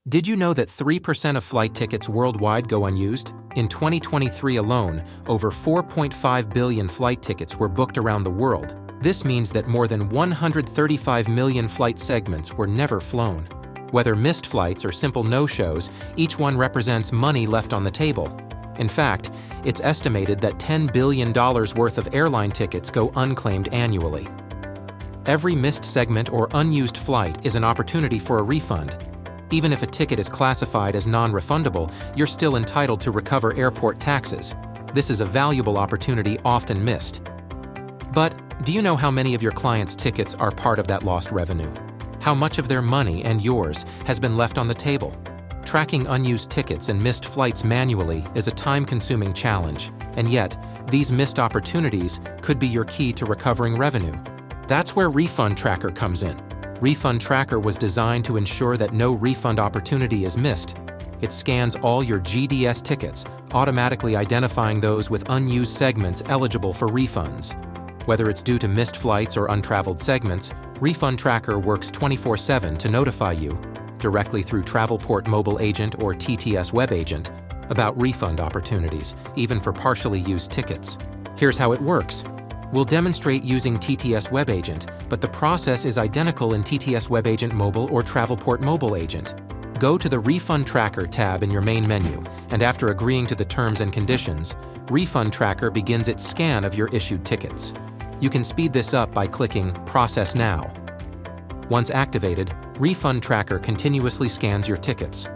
Did you know that 3% of flight tickets worldwide go unused? In 2023 alone, over 4.5 billion flight tickets were booked around the world. This means that more than 135 million flight segments were never flown. Whether missed flights or simple no-shows, each one represents money left on the table. In fact, it's estimated that $10 billion worth of airline tickets go unclaimed annually. Every missed segment or unused flight is an opportunity for a refund. Even if a ticket is classified as non-refundable, you're still entitled to recover airport taxes. This is a valuable opportunity often missed. But do you know how many of your clients' tickets are part of that lost revenue? How much of their money and yours has been left on the table? Tracking unused tickets and missed flights manually is a time-consuming challenge, and yet, these missed opportunities could be your key to recovering revenue. That's where Refund Tracker comes in. Refund Tracker was designed to ensure that no refund opportunity is missed. It scans all your GDS tickets, automatically identifying those with unused segments eligible for refunds. Whether it's due to missed flights or untraveled segments, Refund Tracker works 24/7 to notify you, directly through Travelport Mobile Agent or TTS WebAgent, about refund opportunities, even for partially used tickets. Here's how it works. We'll demonstrate using TTS WebAgent, but the process is identical in TTS WebAgent Mobile or Travelport Mobile Agent. Go to the Refund Tracker tab in your main menu, and after agreeing to the terms and conditions, Refund Tracker begins its scan of your issued tickets. You can speed this up by clicking Process Now. Once activated, Refund Tracker continuously scans your tickets.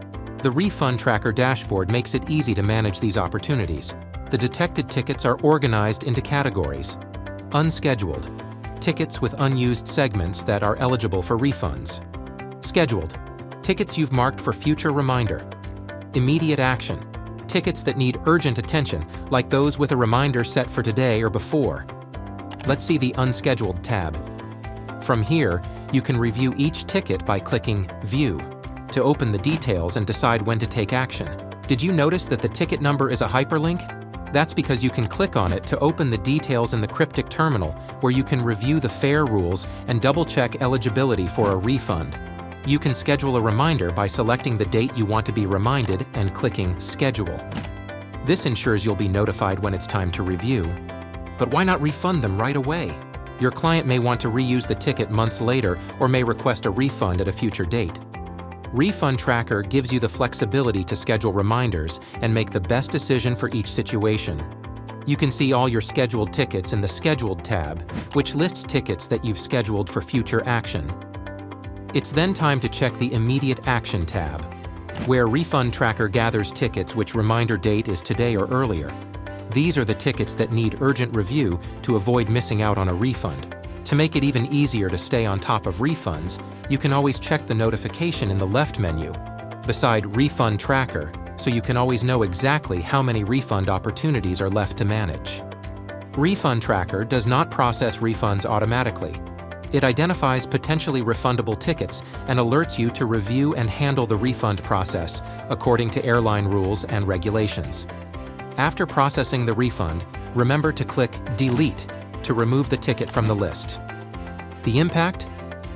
The Refund Tracker dashboard makes it easy to manage these opportunities. The detected tickets are organized into categories. Unscheduled, tickets with unused segments that are eligible for refunds. Scheduled, tickets you've marked for future reminder. Immediate action, tickets that need urgent attention, like those with a reminder set for today or before. Let's see the Unscheduled tab. From here, you can review each ticket by clicking View to open the details and decide when to take action. Did you notice that the ticket number is a hyperlink? That's because you can click on it to open the details in the cryptic terminal, where you can review the fare rules and double-check eligibility for a refund. You can schedule a reminder by selecting the date you want to be reminded and clicking Schedule. This ensures you'll be notified when it's time to review. But why not refund them right away? Your client may want to reuse the ticket months later or may request a refund at a future date. Refund Tracker gives you the flexibility to schedule reminders and make the best decision for each situation. You can see all your scheduled tickets in the Scheduled tab, which lists tickets that you've scheduled for future action. It's then time to check the Immediate Action tab, where Refund Tracker gathers tickets which reminder date is today or earlier. These are the tickets that need urgent review to avoid missing out on a refund. To make it even easier to stay on top of refunds, you can always check the notification in the left menu, beside Refund Tracker, so you can always know exactly how many refund opportunities are left to manage. Refund Tracker does not process refunds automatically. It identifies potentially refundable tickets and alerts you to review and handle the refund process according to airline rules and regulations. After processing the refund, remember to click Delete to remove the ticket from the list. The impact?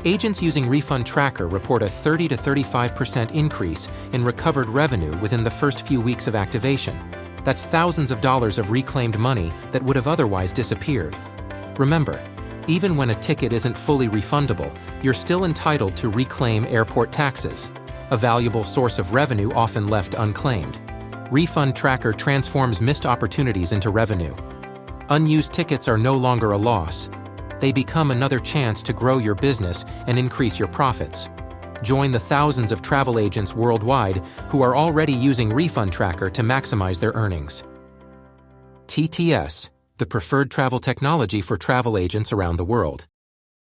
Agents using Refund Tracker report a 30 to 35% increase in recovered revenue within the first few weeks of activation. That's thousands of dollars of reclaimed money that would have otherwise disappeared. Remember, even when a ticket isn't fully refundable, you're still entitled to reclaim airport taxes, a valuable source of revenue often left unclaimed. Refund Tracker transforms missed opportunities into revenue. Unused tickets are no longer a loss. They become another chance to grow your business and increase your profits. Join the thousands of travel agents worldwide who are already using Refund Tracker to maximize their earnings. TTS, the preferred travel technology for travel agents around the world.